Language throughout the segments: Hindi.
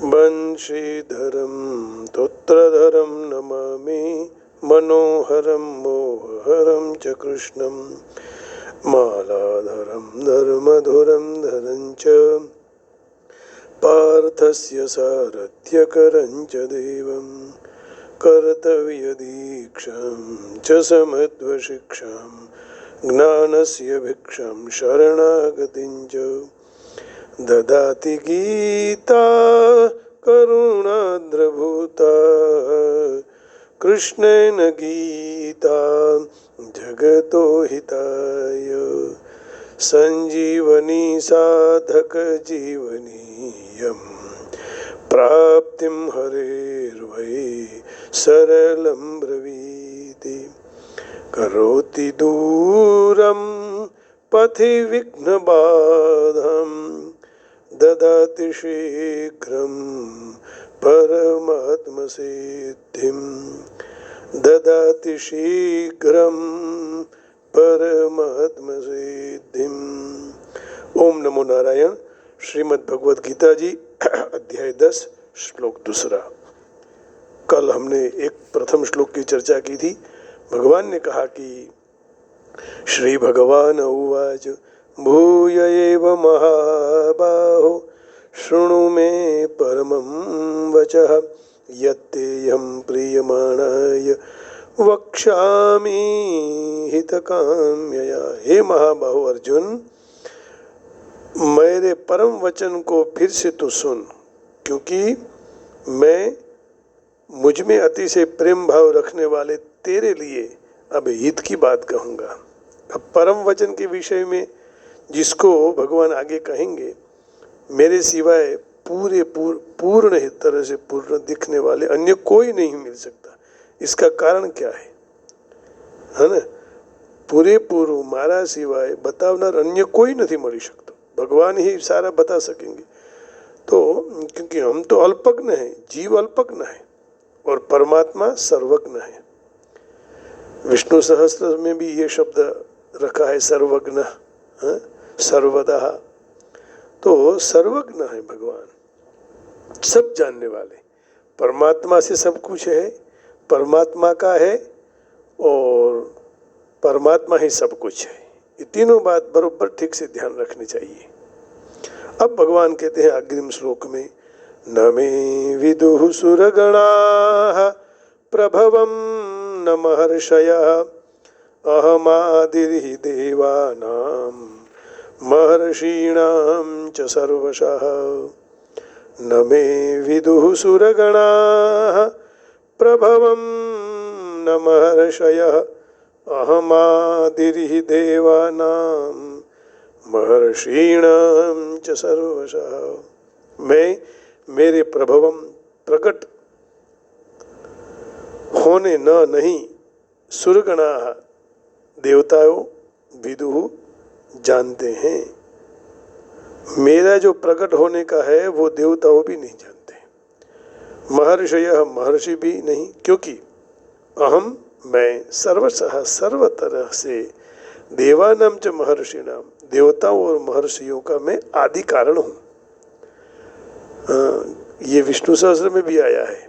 बंशीधरं तोत्रधरं नमामि मनोहरं मोहहरं च कृष्णं मालाधरं धर्मधुरं धरं च पार्थस्य सारथ्यकरं च देवं कर्तव्यदीक्षां च समत्वशिक्षां ज्ञानस्य भिक्षां शरणागतिं च ददाति गीता करुणाद्रभूता कृष्णेन गीता जगतो हिताय संजीवनी साधक जीवनीयं प्राप्तिं हरेर्वै सरलं ब्रवीति करोति दूरं पथि विघ्नबाधं ददाति शीघ्रं परमात्मसिद्धिं ददाति शीघ्रं परमात्मसिद्धिम्। ओम नमो नारायण। श्रीमद् भगवद गीता जी अध्याय 10 श्लोक 2। कल हमने एक प्रथम श्लोक की चर्चा की थी। भगवान ने कहा कि श्री भगवान उवाच भूय एव महाबाहो शृणु मे परमं वचः यत्तेऽहं प्रीयमाणाय वक्ष्यामि हितकाम्यया। हे महाबाहो अर्जुन, मेरे परम वचन को फिर से तू सुन, क्योंकि मैं मुझ में अतिशय प्रेम भाव रखने वाले तेरे लिए अब हित की बात कहूँगा। अब परम वचन के विषय में जिसको भगवान आगे कहेंगे, मेरे सिवाय पूर्ण तरह से पूर्ण दिखने वाले अन्य कोई नहीं मिल सकता। इसका कारण क्या है ना? પૂરેપૂરું મારા સિવાય બતાવનાર अन्य कोई नहीं મળી શકતો। भगवान ही सारा बता सकेंगे। तो क्योंकि हम तो अल्पज्ञ हैं, जीव अल्पज्ञ है और परमात्मा सर्वज्ञ है। विष्णु सहस्त्र में भी ये शब्द रखा है, सर्वज्ञ सर्वदा। तो सर्वज्ञ है भगवान, सब जानने वाले। परमात्मा से सब कुछ है, परमात्मा का है और परमात्मा ही सब कुछ है। ये तीनों बात बरोबर ठीक से ध्यान रखनी चाहिए। अब भगवान कहते हैं अग्रिम श्लोक में, न मे विदुः सुरगणाः प्रभवं न महर्षयः अहमादिर्हि देवानां महर्षीणां च सर्वशः। न मे विदुः सुरगणाः प्रभवं न महर्षयः अहमादिर्हि देवानां महर्षीणां च सर्वशः। मैं मेरे प्रभवम प्रकट होने न नहीं सुरगणा देवताओं विदुः जानते हैं। मेरा जो प्रकट होने का है वो देवताओं भी नहीं जानते, महर्षयः महर्षि भी नहीं, क्योंकि अहम मैं सर्वशः सर्व तरह से देवानां च महर्षिणां देवताओं और महर्षियों का मैं आदि कारण हूँ। ये विष्णु सहस्त्र में भी आया है,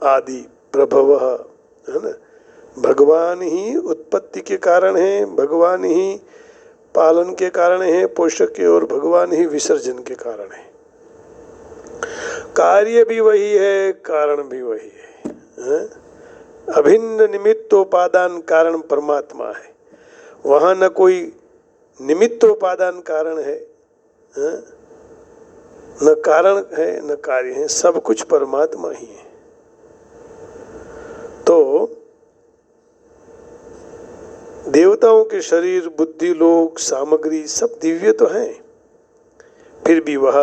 आदि प्रभवः, है ना। भगवान ही उत्पत्ति के कारण है, भगवान ही पालन के कारण है, पोषक के, और भगवान ही विसर्जन के कारण है। कार्य भी वही है, कारण भी वही है। अभिन्न निमित्तोपादान कारण परमात्मा है। वहाँ न कोई निमित्तोपादान कारण है, न कारण है न कार्य है, सब कुछ परमात्मा ही है। तो देवताओं के शरीर, बुद्धि, लोक, सामग्री सब दिव्य तो हैं, फिर भी वह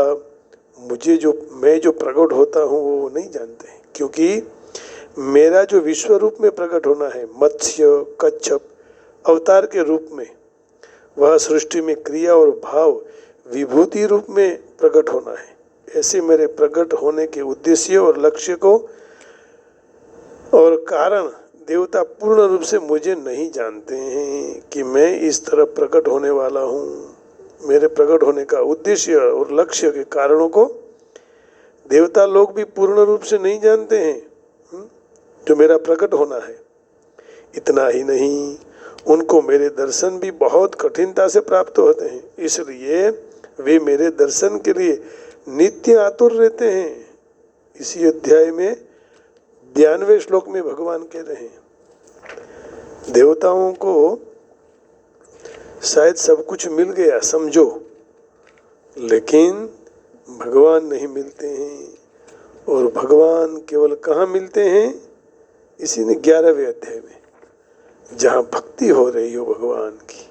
मैं जो प्रकट होता हूँ वो नहीं जानते, क्योंकि मेरा जो विश्व रूप में प्रकट होना है, मत्स्य कच्छप अवतार के रूप में, वह सृष्टि में क्रिया और भाव विभूति रूप में प्रकट होना है। ऐसे मेरे प्रकट होने के उद्देश्य और लक्ष्य को और कारण देवता पूर्ण रूप से मुझे नहीं जानते हैं कि मैं इस तरह प्रकट होने वाला हूँ। मेरे प्रकट होने का उद्देश्य और लक्ष्य के कारणों को देवता लोग भी पूर्ण रूप से नहीं जानते हैं जो मेरा प्रकट होना है। इतना ही नहीं, उनको मेरे दर्शन भी बहुत कठिनता से प्राप्त होते हैं, इसलिए वे मेरे दर्शन के लिए नित्य आतुर रहते हैं। इसी अध्याय में 92वें श्लोक में भगवान कह रहे हैं, देवताओं को शायद सब कुछ मिल गया समझो, लेकिन भगवान नहीं मिलते हैं। और भगवान केवल कहाँ मिलते हैं? इसी ने 11वें अध्याय में, जहाँ भक्ति हो रही हो भगवान की,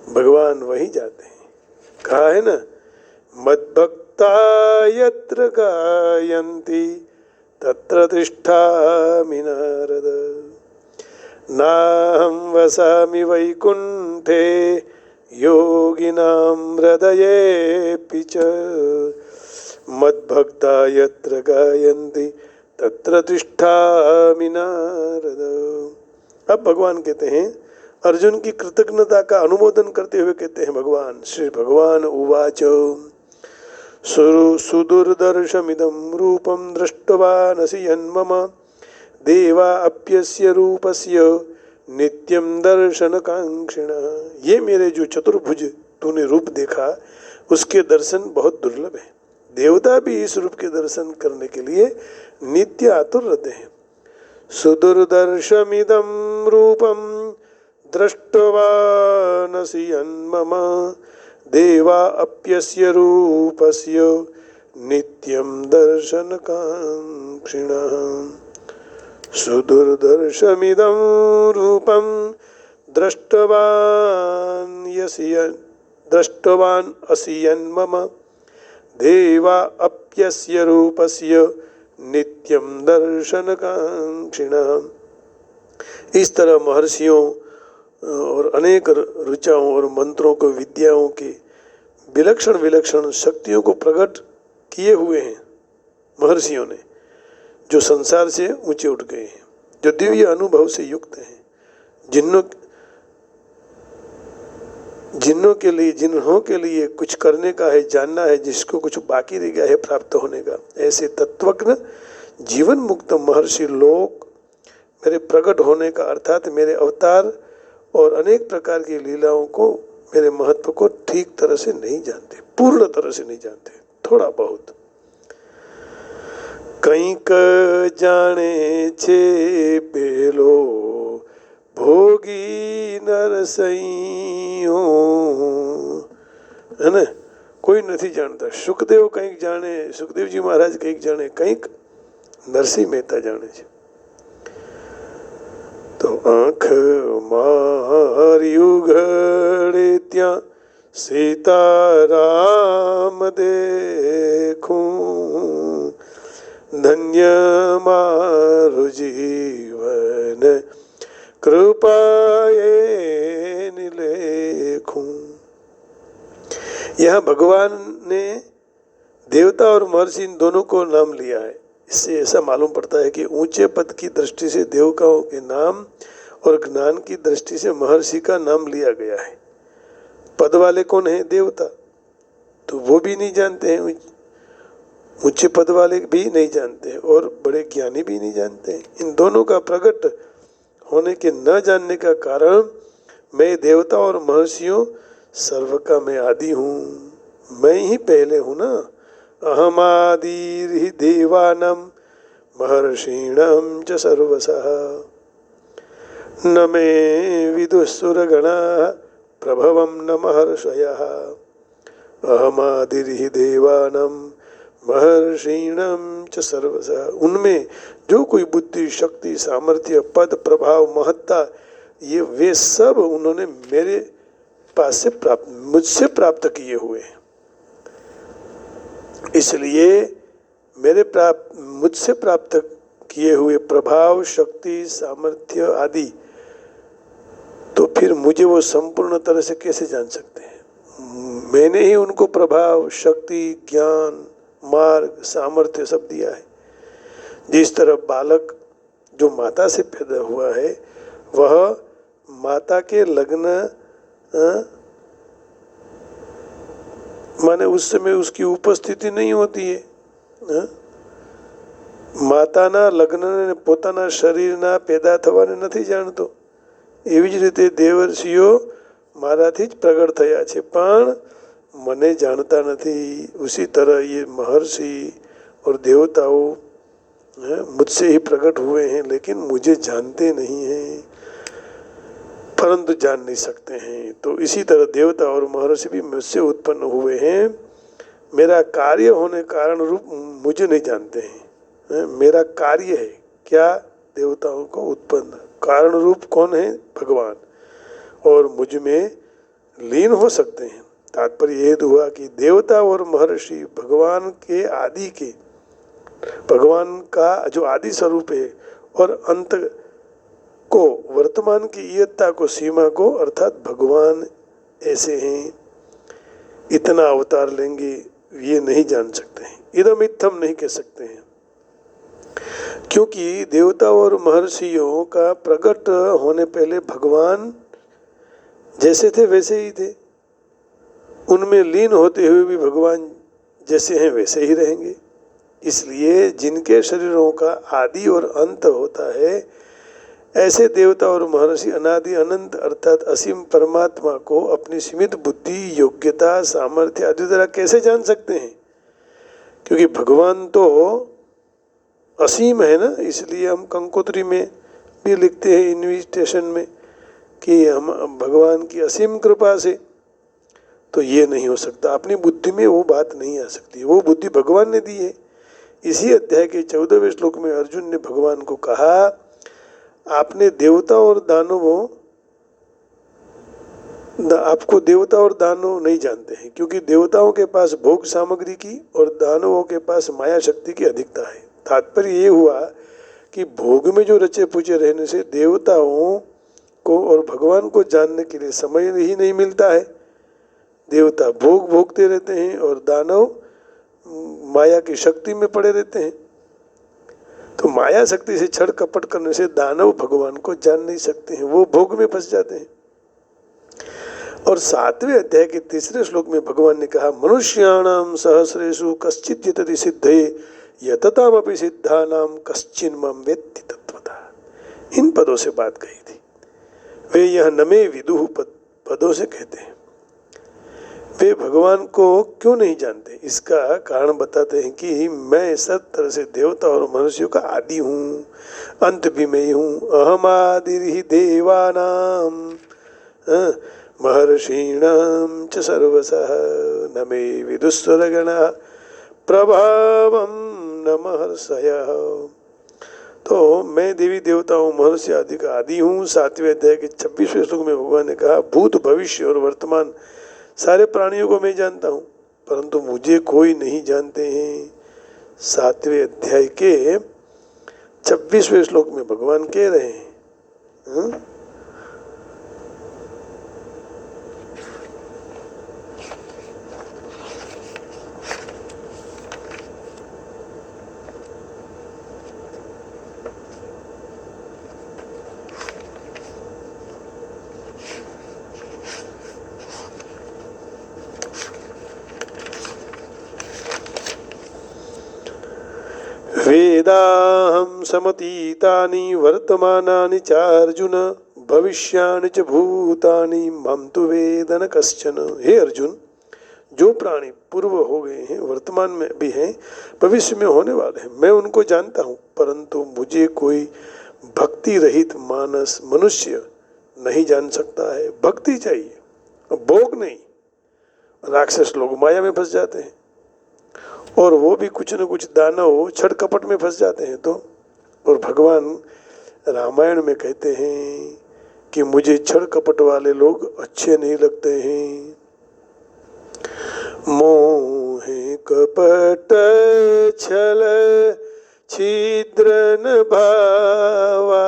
भगवान वहीं जाते हैं। कहा है ना, मद्भक्ता यत्र गायन्ति तत्र तिष्ठामि नारद, नाहं वसामि वैकुंठे योगिनां हृदयेऽपि च, मद्भक्ता यत्र गायन्ति तत्र तिष्ठामि नारद। अब भगवान कहते हैं, अर्जुन की कृतज्ञता का अनुमोदन करते हुए कहते हैं भगवान, श्री भगवान उवाच, सुदुर्दर्शमिदं रूपं दृष्टवानसि यन्मम, देवा अप्यस्य रूपस्य नित्यं दर्शनकांक्षिणः। ये मेरे जो चतुर्भुज तूने रूप देखा, उसके दर्शन बहुत दुर्लभ है। देवता भी इस रूप के दर्शन करने के लिए नित्य आतुर रहते हैं। सुदुर्दर्शमिदं रूपं दृष्टवानसि यन्मम, देवा अप्यस्य रूपस्य नित्यं दर्शनकांक्षिणः। सुदुर्दर्शमिदं रूपं दृष्टवान् असि यन्मम, देवा अप्यस्य रूपस्य नित्यं दर्शनकांक्षिणः। इस तरह महर्षियों और अनेक ऋचाओं और मंत्रों को, विद्याओं के विलक्षण विलक्षण शक्तियों को प्रकट किए हुए हैं महर्षियों ने, जो संसार से ऊंचे उठ गए हैं, जो दिव्य अनुभव से युक्त हैं, जिन्हों के लिए कुछ करने का है, जानना है, जिसको कुछ बाकी रह गया है प्राप्त होने का, ऐसे तत्वज्ञ जीवन मुक्त महर्षि लोग मेरे प्रकट होने का अर्थात मेरे अवतार और अनेक प्रकार की लीलाओं को, मेरे महत्व को ठीक तरह से नहीं जानते, पूर्ण तरह से नहीं जानते, थोड़ा बहुत। કંઈક જાણે છે પેલો ભોગી નરસૈયો, है ना, कोई नहीं जानता। सुखदेव કંઈક જાણે, સુખદેવ जी महाराज કંઈક જાણે, કંઈક નરસિંહ મહેતા જાણે છે। તો આંખ મારી ઉઘડે ત્યાં सीताराम देखूं, धन्य मारु जीवन कृपाए निलेखूं। यहाँ भगवान ने देवता और महर्षि इन दोनों को नाम लिया है। इससे ऐसा मालूम पड़ता है कि ऊंचे पद की दृष्टि से देवताओं के नाम और ज्ञान की दृष्टि से महर्षि का नाम लिया गया है। पद वाले कौन है? देवता, तो वो भी नहीं जानते हैं, ऊंचे पद वाले भी नहीं जानते हैं और बड़े ज्ञानी भी नहीं जानते हैं। इन दोनों का प्रकट होने के न जानने का कारण मैं देवता और महर्षियों सर्व का मैं आदि हूँ, मैं ही पहले हूँ ना। अहमादिर्हि देवानां महर्षीणां च सर्वशः, न मे विदुःसुरगणाः प्रभवं न महर्षयः। अहमादिर्हि देवानां महर्षीणां च सर्वशः। उनमें जो कोई बुद्धि, शक्ति, सामर्थ्य, पद, प्रभाव, महत्ता, ये वे सब उन्होंने मेरे पास से मुझसे प्राप्त किए हुए हैं। इसलिए मुझसे प्राप्त किए हुए प्रभाव, शक्ति, सामर्थ्य आदि, तो फिर मुझे वो संपूर्ण तरह से कैसे जान सकते हैं? मैंने ही उनको प्रभाव, शक्ति, ज्ञान, मार्ग, सामर्थ्य सब दिया है। जिस तरह बालक जो माता से पैदा हुआ है, वह माता के लग्न माने उस समय उसकी उपस्थिति नहीं होती है, માતાના લગ્નને પોતાના શરીરના પેદા થવાને નથી જાણતો, એવી જ રીતે દેવર્ષિઓ મારાથી જ પ્રગટ થયા છે પણ મને जानता नहीं। उसी तरह ये महर्षि और देवताओं मुझसे ही प्रकट हुए हैं लेकिन मुझे जानते नहीं हैं, परंतु जान नहीं सकते हैं। तो इसी तरह देवता और महर्षि भी मुझसे उत्पन्न हुए हैं, मेरा कार्य होने कारण रूप मुझे नहीं जानते हैं। मेरा कार्य है क्या? देवताओं को उत्पन्न, कारण रूप कौन है? भगवान, और मुझ में लीन हो सकते हैं। तात्पर्य यह हुआ कि देवता और महर्षि भगवान के आदि के, भगवान का जो आदि स्वरूप है और अंत को, वर्तमान की इयत्ता को, सीमा को, अर्थात भगवान ऐसे हैं, इतना अवतार लेंगे, ये नहीं जान सकते हैं। इदम इत्थम नहीं कह सकते हैं, क्योंकि देवता और महर्षियों का प्रकट होने पहले भगवान जैसे थे वैसे ही थे, उनमें लीन होते हुए भी भगवान जैसे हैं वैसे ही रहेंगे। इसलिए जिनके शरीरों का आदि और अंत होता है, ऐसे देवता और महर्षि अनादि अनंत अर्थात असीम परमात्मा को अपनी सीमित बुद्धि, योग्यता, सामर्थ्य आदि द्वारा कैसे जान सकते हैं? क्योंकि भगवान तो असीम है ना, इसलिए हम कंकोत्री में भी लिखते हैं इन्विटेशन में कि हम भगवान की असीम कृपा से, तो ये नहीं हो सकता। अपनी बुद्धि में वो बात नहीं आ सकती, वो बुद्धि भगवान ने दी है। इसी अध्याय के 14वें श्लोक में अर्जुन ने भगवान को कहा, आपने देवता और दानवों, आपको देवता और दानव नहीं जानते हैं, क्योंकि देवताओं के पास भोग सामग्री की और दानवों के पास माया शक्ति की अधिकता है। तात्पर्य ये हुआ कि भोग में जो रचे पूजे रहने से देवताओं को और भगवान को जानने के लिए समय ही नहीं मिलता है। देवता भोग भोगते रहते हैं और दानव माया की शक्ति में पड़े रहते हैं। तो माया शक्ति से छड़ कपट करने से दानव भगवान को जान नहीं सकते हैं, वो भोग में फंस जाते हैं। और 7वें अध्याय के 3रे श्लोक में भगवान ने कहा, मनुष्याणाम सहस्रेषु कश्चित् यतति सिद्धये यततामपि सिद्धानाम कश्चिन् मम वेत्ति तत्वतः। इन पदों से बात कही थी। वे यह नमे विदुः पदों से कहते हैं। वे भगवान को क्यों नहीं जानते? इसका कारण बताते हैं कि मैं सब तरह से देवता और मनुष्यों का आदि हूँ, अंत भी मैं ही हूँ। अहम आदिर्हि देवानां महर्षीणां च सर्वशः न मे विदुस्वरगणाः प्रभावं न महर्षयः। तो मैं देवी देवताओं महर्षि आदि का आदि हूँ। 7वें अध्याय के 26वें श्लोक में भगवान ने कहा, भूत भविष्य और वर्तमान सारे प्राणियों को मैं जानता हूँ, परंतु मुझे कोई नहीं जानते हैं। 7वें अध्याय के 26वें श्लोक में भगवान कह रहे हैं। वेदाहं समतीतानि वर्तमानानि च अर्जुन भविष्याणि च भूतानि मम तु वेद न कश्चन। हे अर्जुन, जो प्राणी पूर्व हो गए हैं, वर्तमान में भी हैं, भविष्य में होने वाले हैं, मैं उनको जानता हूँ, परंतु मुझे कोई भक्ति रहित मानस मनुष्य नहीं जान सकता है। भक्ति चाहिए, भोग नहीं। राक्षस लोग माया में फंस जाते हैं और वो भी कुछ न कुछ दानव छड़ कपट में फंस जाते हैं। तो और भगवान रामायण में कहते हैं कि मुझे छड़ कपट वाले लोग अच्छे नहीं लगते हैं। मोहे कपट छल छिद्र न भावा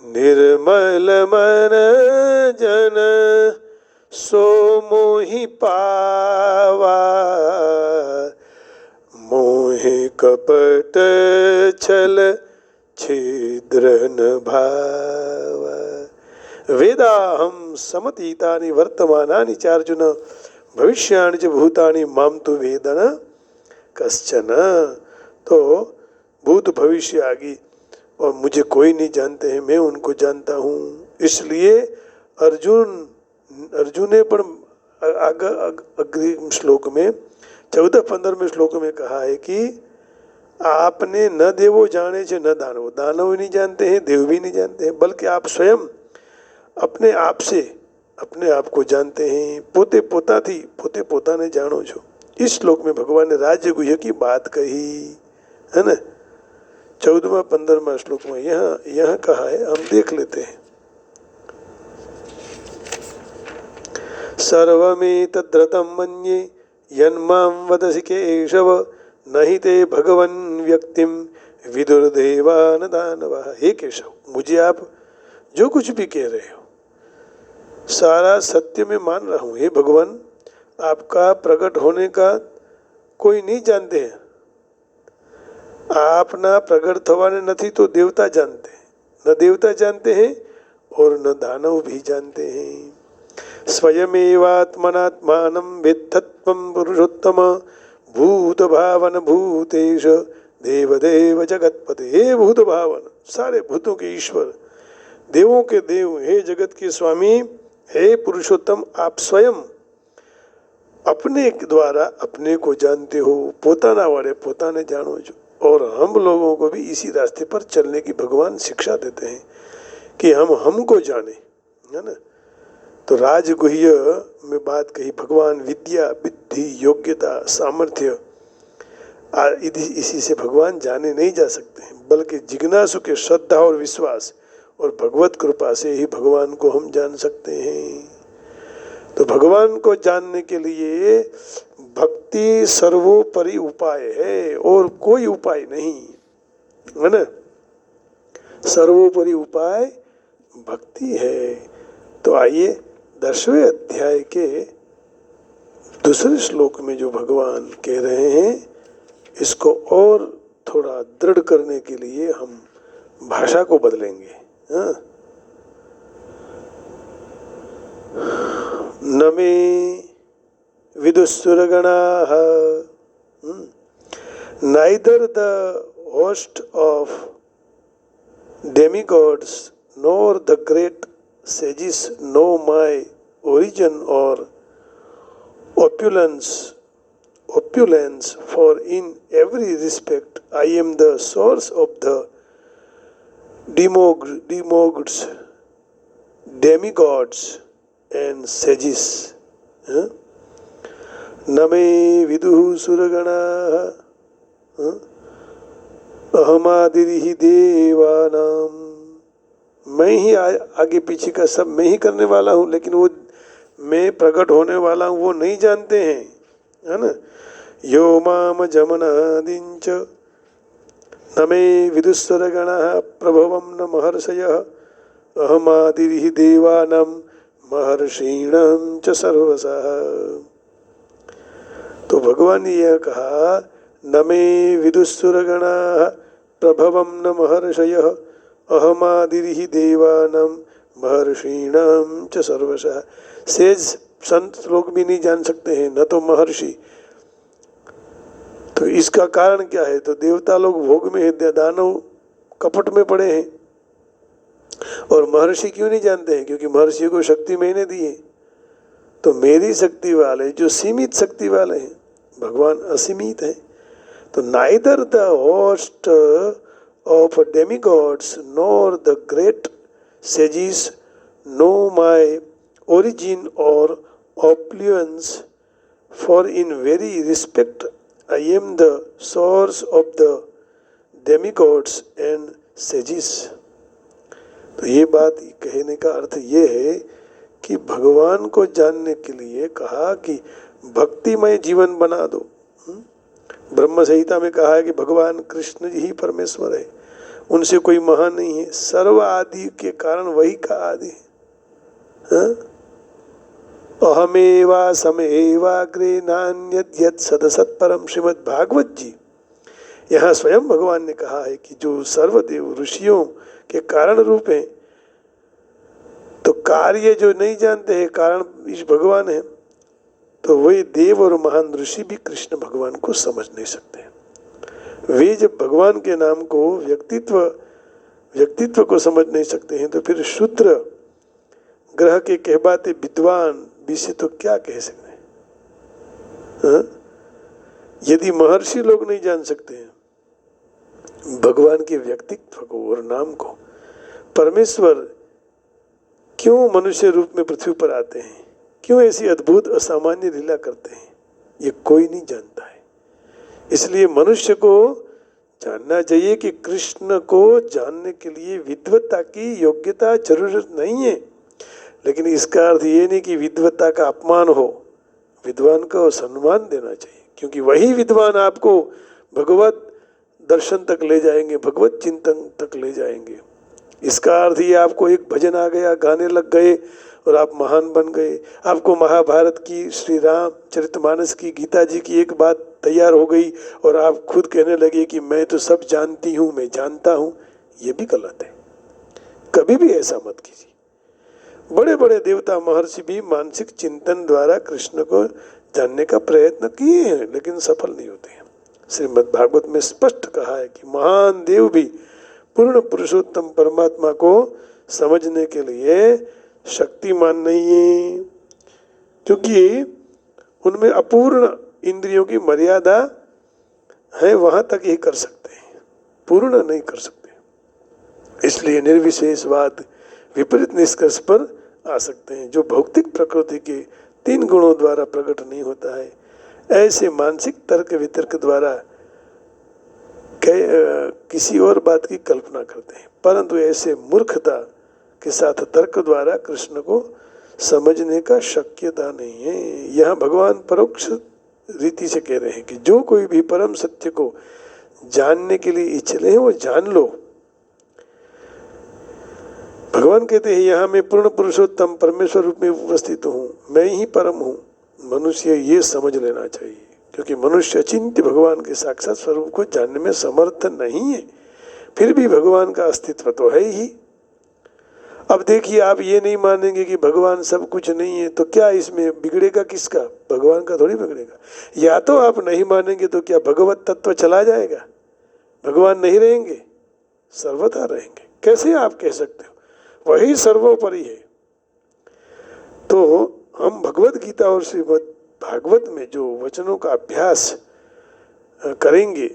निर्मल मन जन सो मोहि पावा। मोहे कपट छल छिद्र न भावा। वेदाहं समतीतानि वर्तमानानि च अर्जुन भविष्याणि च भूतानि माम तु वेद न कश्चन, तो भूत भविष्य आगे और मुझे कोई नहीं जानते हैं, मैं उनको जानता हूँ। इसलिए अर्जुन ने पण अग्रिम श्लोक में 14-15 श्लोक में कहा है कि आपने न देवो जाने से न दानव, दानव नहीं जानते हैं, देव भी नहीं जानते हैं, बल्कि आप स्वयं अपने आप से अपने आप को जानते हैं। पोते पोता थी पोते पोता ने जानो छो। इस श्लोक में भगवान ने राज्य गुह्य की बात कही है ना। 14-15 श्लोक में यहाँ कहा है, हम देख लेते हैं। सर्वमेतद्रतं मन्ये यन्मां वदसि केशव, नहि ते भगवन् व्यक्तिं विदुर्देवा न दानवः। हे केशव, मुझे आप जो कुछ भी कह रहे हो सारा सत्य में मान रहा हूँ। हे भगवान, आपका प्रकट होने का कोई नहीं जानते हैं। आपना प्रकट थवाने नहीं तो देवता जानते हैं, न देवता जानते हैं और न दानव भी जानते हैं। स्वयमेवात्मनात्मानं वेत्तत्वं पुरुषोत्तम, भूत भावन भूतेश देवदेव जगतपते। हे भूत भावन, सारे भूतों के ईश्वर, देवों के देव, हे जगत के स्वामी, हे पुरुषोत्तम, आप स्वयं अपने द्वारा अपने को जानते हो। पोताना वाले पोताने जानो जो। और हम लोगों को भी इसी रास्ते पर चलने की भगवान शिक्षा देते हैं कि हम हमको जाने, है ना। तो राजगुह्य में बात कही, भगवान विद्या बुद्धि योग्यता सामर्थ्य इसी से भगवान जाने नहीं जा सकते हैं, बल्कि जिज्ञासु के श्रद्धा और विश्वास और भगवत कृपा से ही भगवान को हम जान सकते हैं। तो भगवान को जानने के लिए भक्ति सर्वोपरि उपाय है और कोई उपाय नहीं, है ना। सर्वोपरि उपाय भक्ति है। तो आइए 10वें अध्याय के दूसरे श्लोक में जो भगवान कह रहे हैं, इसको और थोड़ा दृढ़ करने के लिए हम भाषा को बदलेंगे। हाँ? न मे विदुसुरगणाः, neither the host of demigods nor the great sages know my origin or opulence, for in every respect I am the source of the demigods and sages. न मे विदुः सुरगणाः अहमादिरिहि देवानां। मैं ही आगे पीछे का सब मैं ही करने वाला हूँ, लेकिन वो मैं प्रकट होने वाला हूँ वो नहीं जानते हैं, है ना। यो माम जमनादिंच न मे विदुस्सुरगणाः प्रभवं न महर्षयः अहमादिरिहि देवानां महर्षीणां च सर्वशः। तो भगवान ने यह कहा, न मे विदुस्सुरगणाः प्रभवं न महर्षयः अहमादिरिहि देवानां महर्षीणां च सर्वशः। सेज संत लोग भी नहीं जान सकते हैं, न तो महर्षि। तो इसका कारण क्या है? तो देवता लोग भोग में है, दानव कपट में पड़े हैं। और महर्षि क्यों नहीं जानते हैं? क्योंकि महर्षि को शक्ति मैंने दी है। तो मेरी शक्ति वाले जो सीमित शक्ति वाले हैं, भगवान असीमित है। तो neither the host of demigods nor the great sages know my origin or opulence, for in very respect I am the source of the demigods and sages. तो ये बात कहने का अर्थ ये है कि भगवान को जानने के लिए कहा कि भक्तिमय जीवन बना दो। ब्रह्म संहिता में कहा है कि भगवान कृष्ण ही परमेश्वर है, उनसे कोई महान नहीं है। सर्व आदि के कारण वही का आदि है। अहमेवा समेवाग्रे नान्यत् यत् सदसत् परम। श्रीमद् भागवत जी, यहाँ स्वयं भगवान ने कहा है कि जो सर्वदेव ऋषियों के कारण रूप हैं, तो कार्य जो नहीं जानते हैं कारण इस भगवान है। तो वे देव और महान ऋषि भी कृष्ण भगवान को समझ नहीं सकते। वे जब भगवान के नाम को व्यक्तित्व को समझ नहीं सकते हैं तो फिर शूद्र ग्रह के कहबाते विद्वान विषय तो क्या कह सकते हैं? हाँ? यदि महर्षि लोग नहीं जान सकते हैं भगवान के व्यक्तित्व को और नाम को, परमेश्वर क्यों मनुष्य रूप में पृथ्वी पर आते हैं, क्यों ऐसी अद्भुत असामान्य लीला करते हैं, ये कोई नहीं जानता है। इसलिए मनुष्य को जानना चाहिए कि कृष्ण को जानने के लिए विद्वत्ता की योग्यता जरूरत नहीं है। लेकिन इसका अर्थ ये नहीं कि विद्वत्ता का अपमान हो, विद्वान को सम्मान देना चाहिए, क्योंकि वही विद्वान आपको भगवत दर्शन तक ले जाएंगे, भगवत चिंतन तक ले जाएंगे। इसका अर्थ ये आपको एक भजन आ गया, गाने लग गए और आप महान बन गए, आपको महाभारत की, श्री राम चरितमानस की, गीता जी की एक बात तैयार हो गई और आप खुद कहने लगे कि मैं तो सब जानती हूँ, मैं जानता हूँ, ये भी गलत है। कभी भी ऐसा मत कीजिए। बड़े बड़े देवता महर्षि भी मानसिक चिंतन द्वारा कृष्ण को जानने का प्रयत्न किए हैं, लेकिन सफल नहीं होते हैं। श्रीमद् भागवत में स्पष्ट कहा है कि महान देव भी पूर्ण पुरुषोत्तम परमात्मा को समझने के लिए शक्तिमान नहीं है, क्योंकि उनमें अपूर्ण इंद्रियों की मर्यादा है, वहां तक ही कर सकते हैं, पूर्ण नहीं कर सकते। इसलिए निर्विशेषवाद विपरीत निष्कर्ष पर आ सकते हैं, जो भौतिक प्रकृति के 3 गुणों द्वारा प्रकट नहीं होता है। ऐसे मानसिक तर्क वितर्क द्वारा किसी और बात की कल्पना करते हैं, परंतु ऐसे मूर्खता के साथ तर्क द्वारा कृष्ण को समझने का शक्यता नहीं है। यहाँ भगवान परोक्ष रीति से कह रहे हैं कि जो कोई भी परम सत्य को जानने के लिए इच्छले हैं वो जान लो। भगवान कहते हैं यहाँ मैं पूर्ण पुरुषोत्तम परमेश्वर रूप में उपस्थित हूँ, मैं ही परम हूँ। मनुष्य ये समझ लेना चाहिए, क्योंकि मनुष्य अचिंत्य भगवान के साक्षात स्वरूप को जानने में समर्थ नहीं है, फिर भी भगवान का अस्तित्व तो है ही। अब देखिए, आप ये नहीं मानेंगे कि भगवान सब कुछ नहीं है, तो क्या इसमें बिगड़ेगा किसका? भगवान का थोड़ी बिगड़ेगा। या तो आप नहीं मानेंगे तो क्या भगवत तत्व चला जाएगा? भगवान नहीं रहेंगे? सर्वथा रहेंगे। कैसे आप कह सकते हो? वही सर्वोपरि है। तो हम भगवत गीता और श्रीमद् भागवत में जो वचनों का अभ्यास करेंगे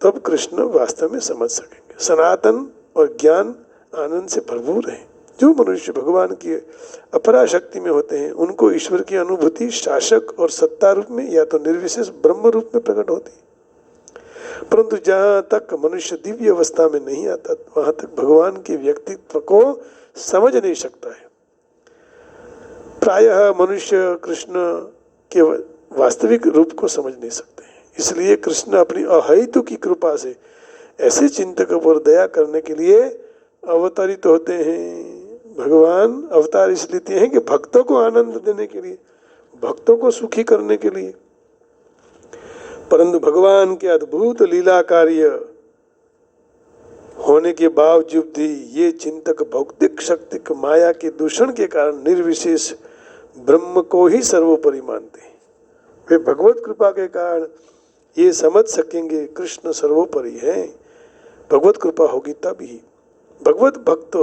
तब कृष्ण वास्तव में समझ सकेंगे। सनातन और ज्ञान आनंद से भरपूर है। जो मनुष्य भगवान की अपरा शक्ति में होते हैं उनको ईश्वर की अनुभूति शासक और सत्ता रूप में या तो निर्विशेष ब्रह्म रूप में प्रकट होती है। परंतु जहाँ तक मनुष्य दिव्य अवस्था में नहीं आता वहाँ तक भगवान के व्यक्तित्व को समझ नहीं सकता है। प्रायः मनुष्य कृष्ण के वास्तविक रूप को समझ नहीं सकते हैं। इसलिए कृष्ण अपनी अहेतु की कृपा से ऐसे चिंतकों पर दया करने के लिए अवतरित होते हैं। भगवान अवतार इसलिए हैं कि भक्तों को आनंद देने के लिए, भक्तों को सुखी करने के लिए। परंतु भगवान के अद्भुत लीला कार्य होने के बावजूद भी ये चिंतक भौतिक शक्ति माया के दूषण के कारण निर्विशेष ब्रह्म को ही सर्वोपरि मानते हैं। वे भगवत कृपा के कारण ये समझ सकेंगे कृष्ण सर्वोपरि है। भगवत कृपा होगी तब ही। भगवत भक्त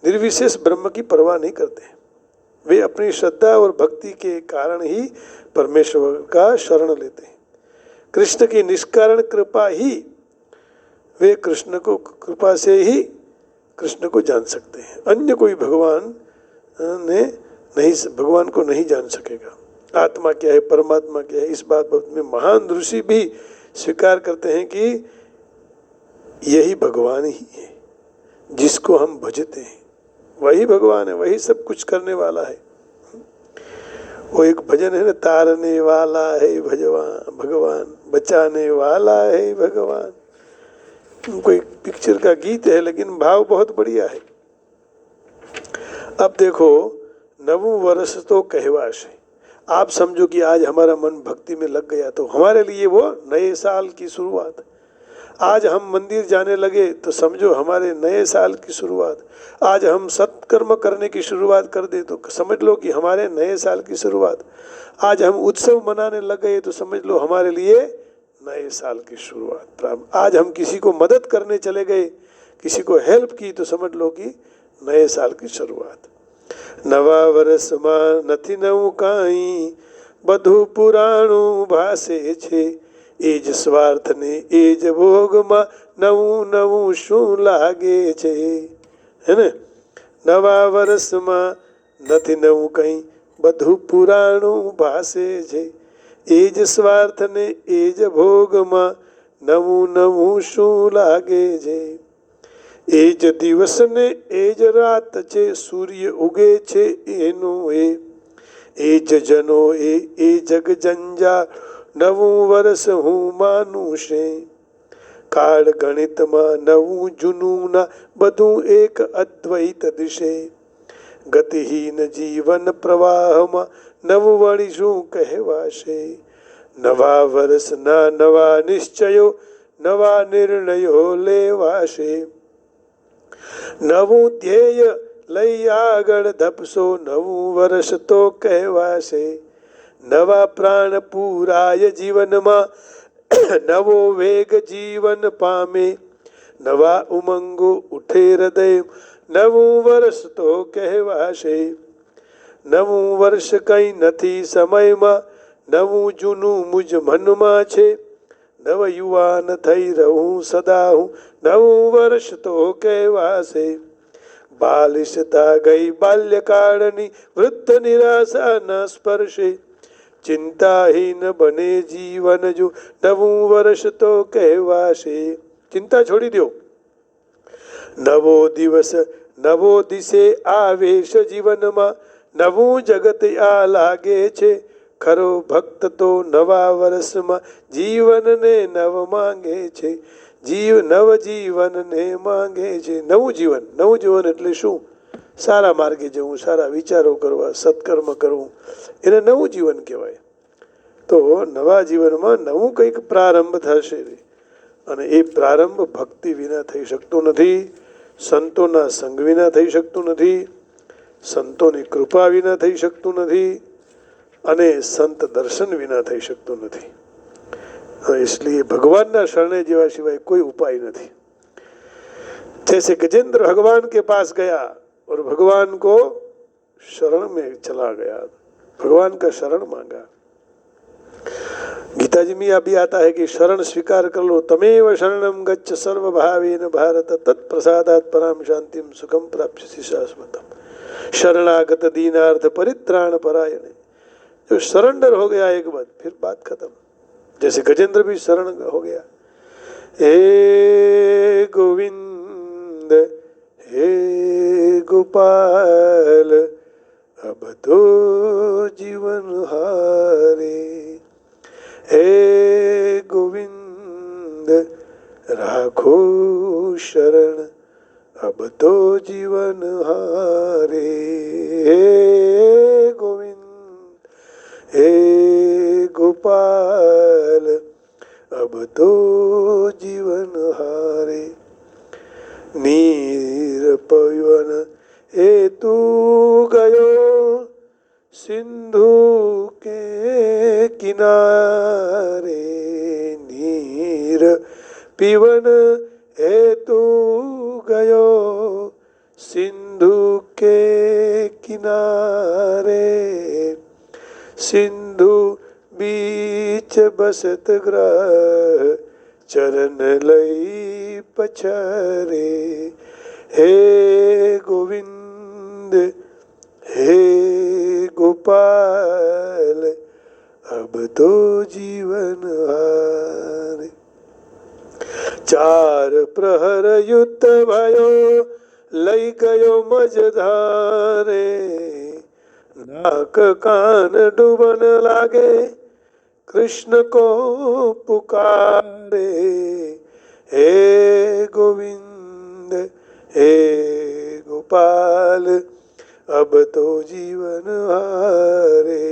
निर्विशेष ब्रह्म की परवाह नहीं करते। वे अपनी श्रद्धा और भक्ति के कारण ही परमेश्वर का शरण लेते हैं। कृष्ण की निष्कारण कृपा ही वे कृपा से ही कृष्ण को जान सकते हैं। अन्य कोई भगवान को नहीं जान सकेगा। आत्मा क्या है, परमात्मा क्या है, इस बात में महान ऋषि भी स्वीकार करते हैं कि यही भगवान ही है जिसको हम भजते हैं। वही भगवान है, वही सब कुछ करने वाला है। वो एक भजन है ना, तारने वाला है भगवान, बचाने वाला है भगवान। कोई पिक्चर का गीत है लेकिन भाव बहुत बढ़िया है। अब देखो, नवों वर्ष तो कहवास है। आप समझो कि आज हमारा मन भक्ति में लग गया तो हमारे लिए वो नए साल की शुरुआत। आज हम मंदिर जाने लगे तो समझो हमारे नए साल की शुरुआत। आज हम सत्कर्म करने की शुरुआत कर दे तो समझ लो कि हमारे नए साल की शुरुआत। आज हम उत्सव मनाने लग गए तो समझ लो हमारे लिए नए साल की शुरुआत। आज हम किसी को मदद करने चले गए, किसी को हेल्प की तो समझ लो कि नए साल की शुरुआत। नवा वर्ष में નથી નવું કાંઈ, બધું પુરાણું ભાસે છે, એ જ સ્વાર્થને એ જ ભોગમાં નવું નવું શું લાગે છે। હે ને? નવા વર્ષમાં નથી નવું કંઈ, બધું પુરાણું ભાસે છે, એ જ સ્વાર્થને એ જ ભોગમાં નવું નવું શું લાગે છે। એ જ દિવસ ને એ જ રાત છે, સૂર્ય ઉગે છે એનો એ જ જનો એ જગ જંજાળ, નવું વર્ષ હું માનું છે। કાળ ગણિતમાં નવું જૂનું ના, બધું એક અદ્વૈત દિશે, ગતિહીન જીવન પ્રવાહમાં નવું વળી શું કહેવાશે। નવા વર્ષના નવા નિશ્ચયો, નવા નિર્ણયો લેવાશે, નવું ધ્યેય લઈ આગળ ધપશો, નવું વર્ષ તો કહેવાશે। નવા પ્રાણ પૂરાય જીવનમાં, નવો વેગ જીવન પામે, નવા ઉમંગો ઉઠે હૃદય, નવું વર્ષ તો કહેવાશે। નવું વર્ષ કંઈ નથી સમયમાં, નવું જૂનું મુજ મનમાં છે, નવ યુવાન થઈ રહું સદા હું, નવું વર્ષ તો કહેવાશે। બાલિશતા ગઈ બાલ્યકાળની, વૃદ્ધ નિરાશા ન સ્પર્શે, ચિંતાહીન બને જીવન જો, નવું વર્ષ તો કહેવાશે। ચિંતા છોડી દો, નવો દિવસ નવો દિશે આવેશ જીવનમાં, નવું જગત આ લાગે છે, ખરો ભક્ત તો નવા વર્ષમાં જીવનને નવ માંગે છે, નવ જીવનને માંગે છે। નવું જીવન એટલે શું? સારા માર્ગે જવું, સારા વિચારો કરવા, સત્કર્મ કરવું, એને નવું જીવન કહેવાય। તો નવા જીવનમાં નવું કંઈક પ્રારંભ થશે, અને એ પ્રારંભ ભક્તિ વિના થઈ શકતું નથી, સંતોના સંગ વિના થઈ શકતું નથી, સંતોની કૃપા વિના થઈ શકતું નથી, અને સંત દર્શન વિના થઈ શકતું નથી। इसलिए भगवान शरणे जेवा सिवाय कोई उपाय नहीं। जैसे गजेंद्र भगवान के पास गया और भगवान को शरण में चला गया, भगवान का शरण मांगा। गीता जी में अभी आता है कि शरण स्वीकार कर लो, तमेव शरणम गच्छ सर्वभावेन भारत, तत्प्रसादात् पराम शांतिम सुखम प्राप्स्यसि शाश्वतम। शरणागत दीनार्थ परित्राण परायण, जो सरेंडर हो गया एक बार, फिर बात खत्म। जैसे गजेंद्र भी शरण हो गया। हे गोविंद हे गोपाल, अब तो जीवन हारे। हे गोविंद राखो शरण, अब तो जीवन हारे। हे गोविंद हे गोपाल, अब तो जीवन हारे। नीर पवन हेतु गयो, सिंधु के किनारे। नीर पीवन हेतु गयो, सिंधु के किनारे। सिंधु बीच बसत ग्रह, चरण लई पछारे। हे गोविंद हे गोपाल, अब तो जीवन हारे। चार प्रहर युद्ध भयो, लई गयो मझधारे। नाक कान डूबन लागे, कृष्ण को पुकारे। हे गोविंद हे गोपाल, अब तो जीवन हारे।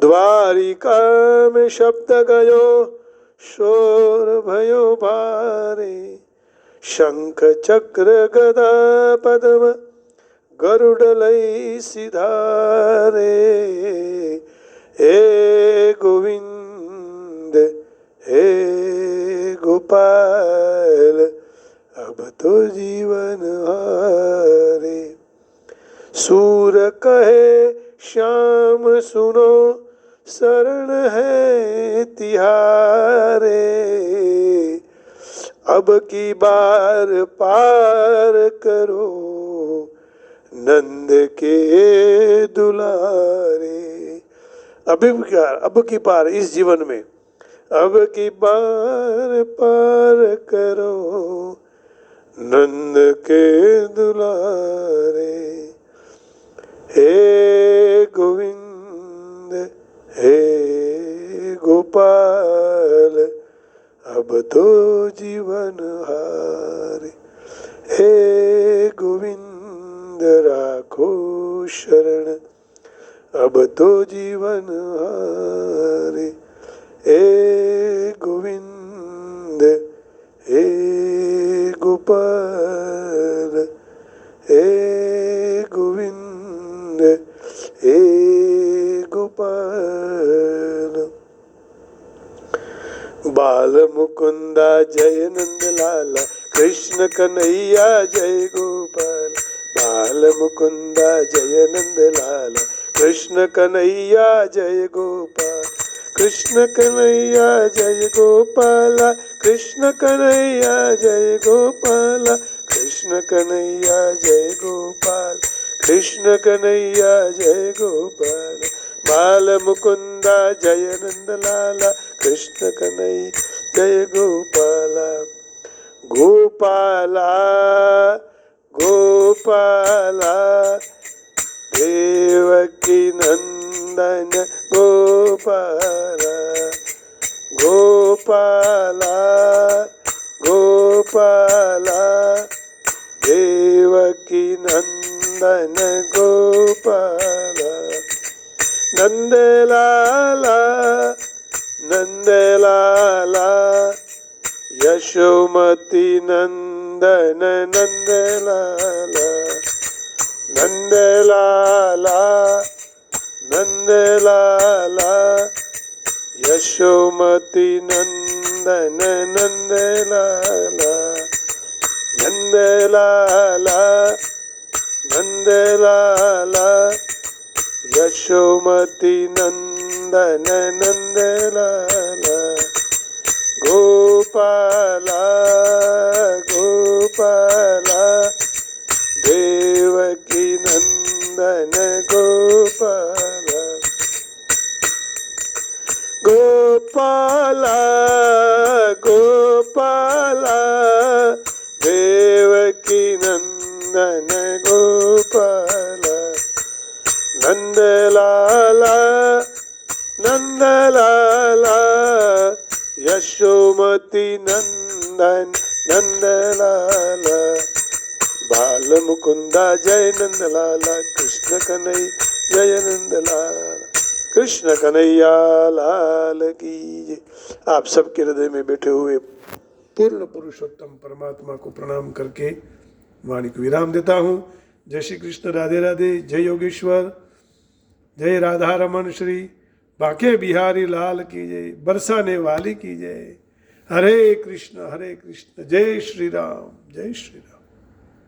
द्वारिका में शब्द गयो, शोर भयो भारे, शंख चक्र गदा पद्म गरुड़ लई सिधारे। हे गोविंद हे गोपाल, अब तो जीवन हारे। सूर कहे श्याम सुनो, शरण है तिहारे। अब की बार पार करो, नंद के दुलारे। अब की बार इस जीवन में, अब की बार पार करो, नंद के दुलारे। हे गोविंद हे गोपाल, अब तो जीवन हारे। हे गोविंद राखो शरण, अब तो जीवन हारे। हे गोविंद हे गोपाल, हे गोविंद हे गोपाल। बाल मुकुंदा जय नंद लाला, कृष्ण कन्हैया जय गोपाल। बाल मुकुंदा जय नंद लाला, कृष्ण कन्हैया जय गोपाल। कृष्ण कन्हैया जय गोपाल, कृष्ण कन्हैया जय गोपाल। कृष्ण कन्हैया जय गोपाल, कृष्ण कन्हैया जय गोपाल। बाल मुकुंदा जय नंद लाला, कृष्ण कन्हैया जय गोपाला। गोपाला गोपाला, देवकी नंदन गोपाला। गोपाला गोपाला, देवकी नंदन गोपाला। नंदलाला नंदलाला, यशोमती नंदन नंदलाला। नंदलाला नंदलाला, यशोमती नंदन नंदलाला। नंदलाला नंदलाला, यशोमती नंदन नंदलाला। गोपाला गोपाला, देवकी नंदन गोपाला। गोपाला गोपाला, देवकी नंदन गोपाला। नंदलाला नंदलाला, यशोमती नंदन नंदलाला। बाल मुकुंदा जय नंदलाला, कृष्ण कन्हैया जय नंदलाला। कृष्ण कन्हैया लाल की जय। आप सबके हृदय में बैठे हुए पूर्ण पुरुषोत्तम परमात्मा को प्रणाम करके वाणी को विराम देता हूँ। जय श्री कृष्ण, राधे राधे। जय योगेश्वर, जय राधा रमन श्री बाके बिहारी लाल की जय। बरसाने वाली की जय। हरे कृष्ण जय श्री राम जय श्री राम।